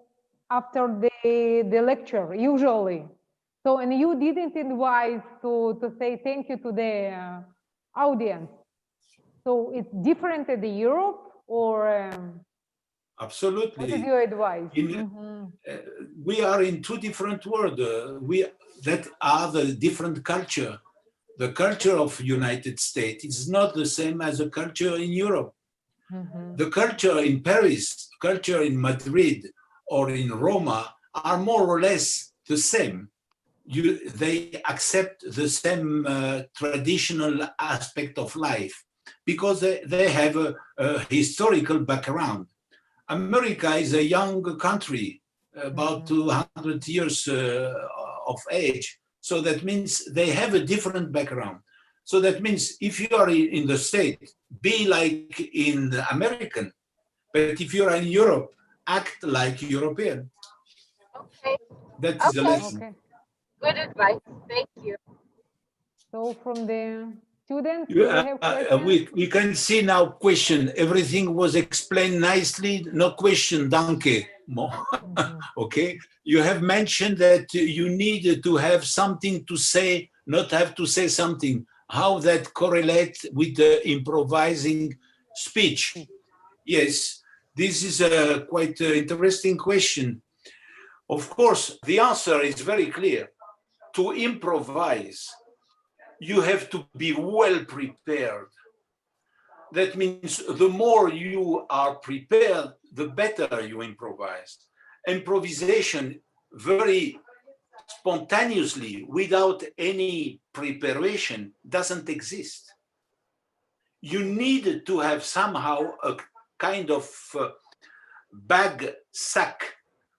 after the lecture, usually. So, and you didn't advise to say thank you to the audience. So it's different in the Europe or? Absolutely. What is your advice? We are in two different worlds. That are the different culture. The culture of United States is not the same as the culture in Europe. The culture in Paris, culture in Madrid, or in Roma are more or less the same. They accept the same traditional aspect of life because they have a historical background. America is a young country, about 200 years of age. So that means they have a different background. So that means if you are in the States, be like in the American. But if you are in Europe, act like European. Okay. That is the lesson. Okay. Good advice. Thank you. So from the students, we have questions? We can see now question. Everything was explained nicely. No question, danke. Okay. You have mentioned that you need to have something to say, not have to say something. How that correlates with the improvising speech? Yes, this is a quite interesting question. Of course, the answer is very clear. To improvise, you have to be well prepared. That means the more you are prepared, the better you improvise. Improvisation very spontaneously, without any preparation, doesn't exist. You need to have somehow a kind of sack,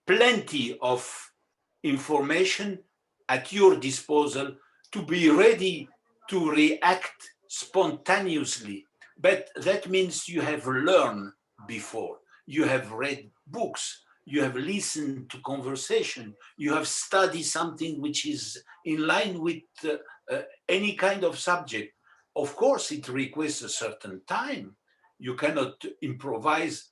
plenty of information at your disposal to be ready to react spontaneously. But that means you have learned before, you have read books, you have listened to conversation, you have studied something which is in line with any kind of subject. Of course, it requires a certain time. You cannot improvise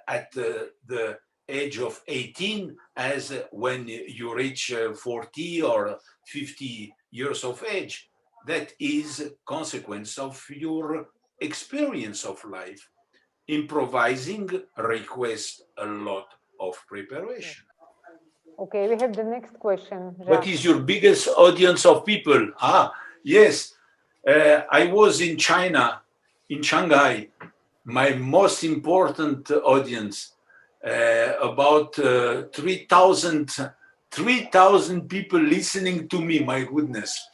at the age of 18 as when you reach 40 or 50 years of age. That is a consequence of your experience of life. Improvising requires a lot of preparation. Okay, we have the next question. Jacques. What is your biggest audience of people? Yes, I was in China, in Shanghai, my most important audience, about 3,000 people listening to me, my goodness.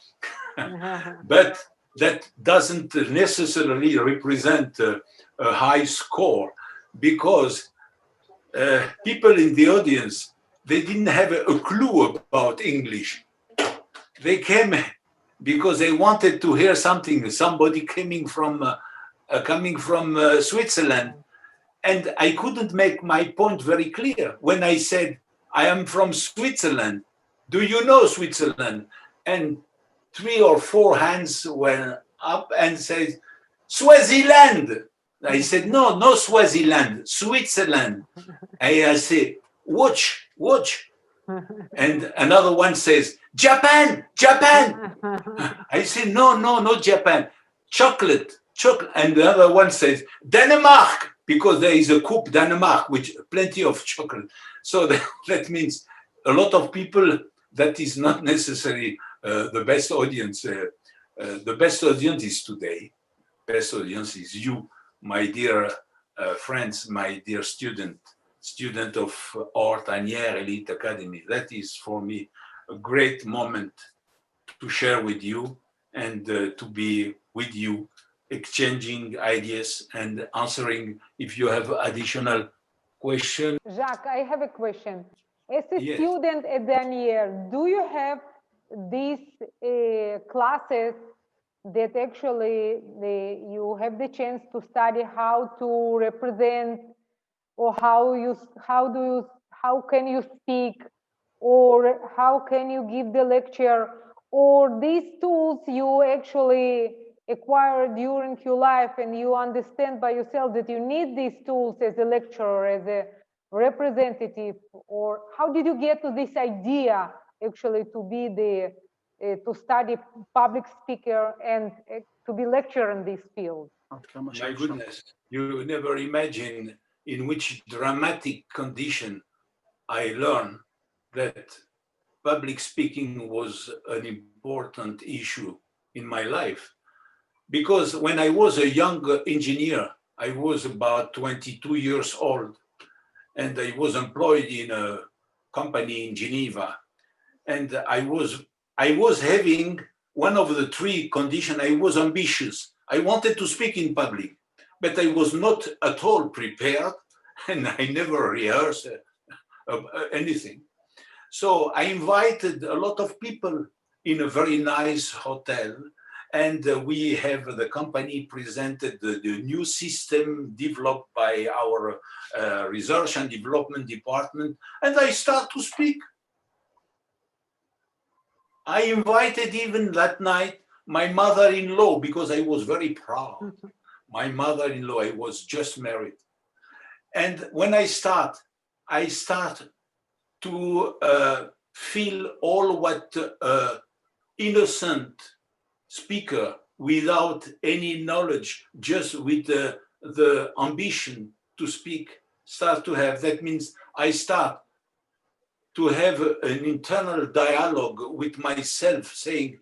But that doesn't necessarily represent a high score, because people in the audience, they didn't have a clue about English. They came because they wanted to hear somebody coming from Switzerland. And I couldn't make my point very clear when I said, I am from Switzerland. Do you know Switzerland? And 3 or 4 hands went up and said, Swaziland. I said, no Swaziland, Switzerland. I said, watch. And another one says, Japan. I said, no, Japan. Chocolate. And the other one says, Denmark, because there is a Coupe Denmark, which plenty of chocolate. So that means a lot of people, that is not necessarily the best audience. The best audience is today. Best audience is you, my dear friends, my dear student of Art Anière Elite Academy. That is for me a great moment to share with you and to be with you, exchanging ideas and answering if you have additional questions. Jacques, I have a question. As a student at the Anière, do you have these classes that actually you have the chance to study how to represent, or how can you speak, or how can you give the lecture, or these tools you actually acquire during your life, and you understand by yourself that you need these tools as a lecturer, as a representative, or how did you get to this idea actually to be the to study public speaker and to be lecturer in this field? My goodness, you never imagine in which dramatic condition I learned that public speaking was an important issue in my life. Because when I was a young engineer, I was about 22 years old, and I was employed in a company in Geneva. And I was having one of the three conditions. I was ambitious. I wanted to speak in public, but I was not at all prepared, and I never rehearsed anything. So I invited a lot of people in a very nice hotel, and we have the company presented the new system developed by our research and development department, and I start to speak. I invited even that night my mother-in-law, because I was very proud. My mother-in-law, I was just married. And when I start to feel all what innocent speaker without any knowledge, just with the ambition to speak, start to have. That means I start to have an internal dialogue with myself, saying,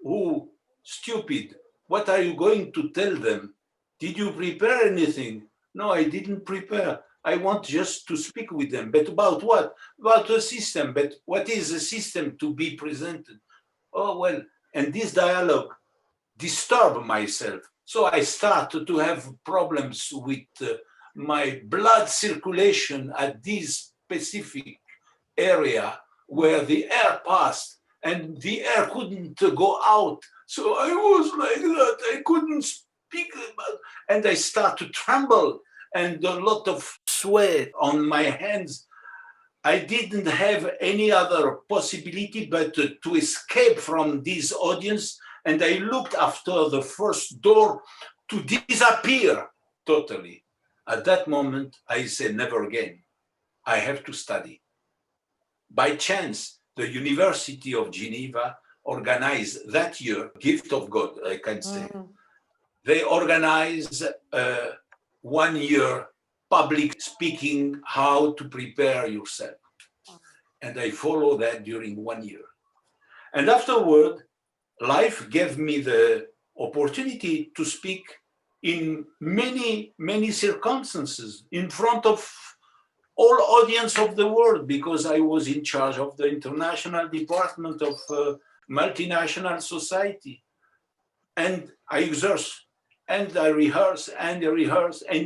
"Oh, stupid, what are you going to tell them? Did you prepare anything?" No, I didn't prepare. I want just to speak with them. But about what? About the system. But what is the system to be presented? Oh, well, and this dialogue disturbed myself. So I started to have problems with my blood circulation at this specific area where the air passed, and the air couldn't go out. So I was like that. I couldn't speak, and I started to tremble, and a lot of sweat on my hands. I didn't have any other possibility but to escape from this audience, and I looked after the first door to disappear totally. At that moment, I said, never again. I have to study. By chance, the University of Geneva organized that year, gift of God, I can say. They organized 1 year public speaking, how to prepare yourself. And I followed that during 1 year. And afterward, life gave me the opportunity to speak in many, many circumstances in front of all audience of the world, because I was in charge of the international department of multinational society. And I exerce, and I rehearse, and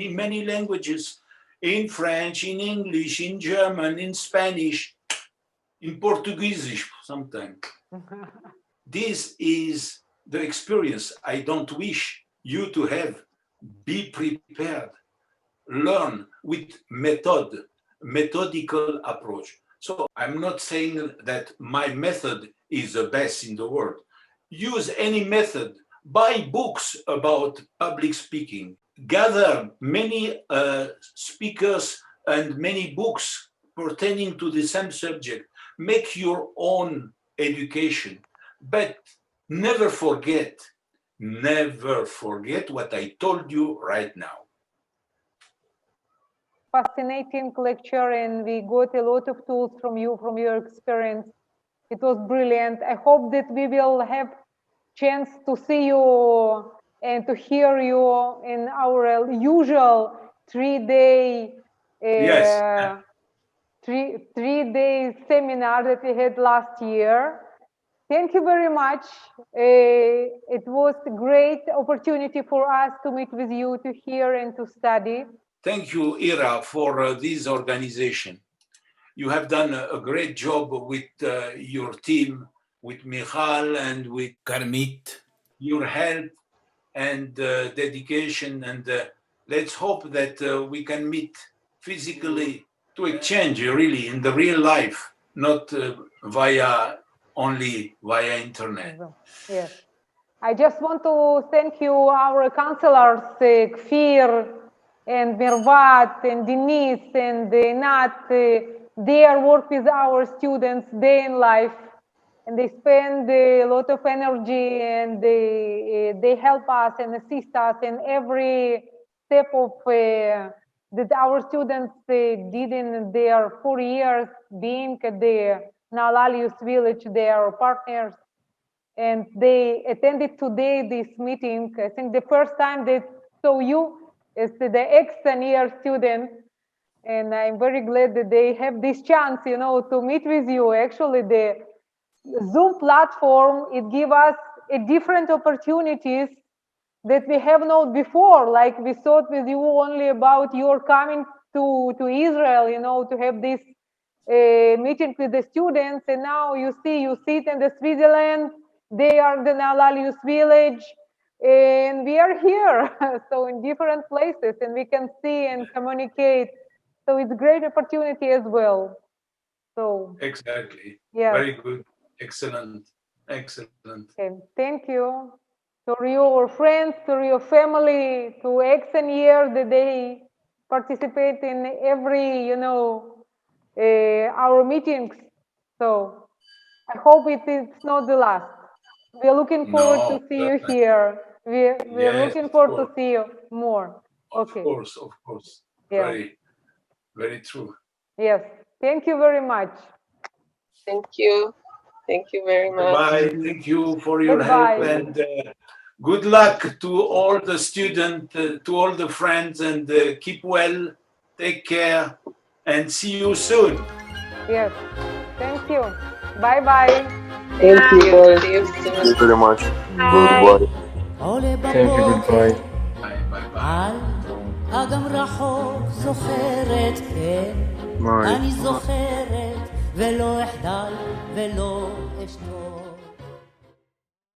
in many languages, in French, in English, in German, in Spanish, in Portuguese sometimes. This is the experience I don't wish you to have. Be prepared. Learn with methodical approach. So I'm not saying that my method is the best in the world. Use any method. Buy books about public speaking. Gather many speakers and many books pertaining to the same subject. Make your own education. But never forget what I told you right now. Fascinating lecture, and we got a lot of tools from you, from your experience. It was brilliant. I hope that we will have chance to see you and to hear you in our usual 3-day Yes. three-day seminar that we had last year. Thank you very much. It was a great opportunity for us to meet with you, to hear and to study. Thank you, Ira, for this organization. You have done a great job with your team, with Michal and with Karmit. Your help and dedication, and let's hope that we can meet physically to exchange really in the real life, not only via internet. Yes. I just want to thank you, our counselors, Kfir and Mirvat and Denise and Nat. They work with our students day in life, and they spend a lot of energy, and they help us and assist us in every step of that our students did in their 4 years being at the Nalalius village. They are partners, and they attended today this meeting. I think the first time they saw you as the ex-year student, and I'm very glad that they have this chance, to meet with you. Actually, the Zoom platform, it gives us a different opportunities that we have known before. Like we thought with you only about your coming to Israel, to have this meeting with the students, and now you sit in the Switzerland. They are the Nalalius village, and we are here, so in different places, and we can see and communicate. So it's a great opportunity as well. So exactly. Yeah. Very good. Excellent. Okay. Thank you to your friends, to your family, to X and year that they participate in every, our meetings. So I hope it's not the last. We're looking forward to see you here. We're looking forward to see you more. Okay. Of course. Yeah. Very, very true. Yes. Thank you very much. Thank you. Thank you very much. Bye. Thank you for your help, and good luck to all the students, to all the friends, and keep well, take care, and see you soon. Yes. Thank you. Bye-bye. Thank you. See you Thank soon. you very much. Bye. Goodbye. Thank you, goodbye. Bye. אגם רחוק זוכרת, כן, אני זוכרת ולא אחדל ולא אשתוק.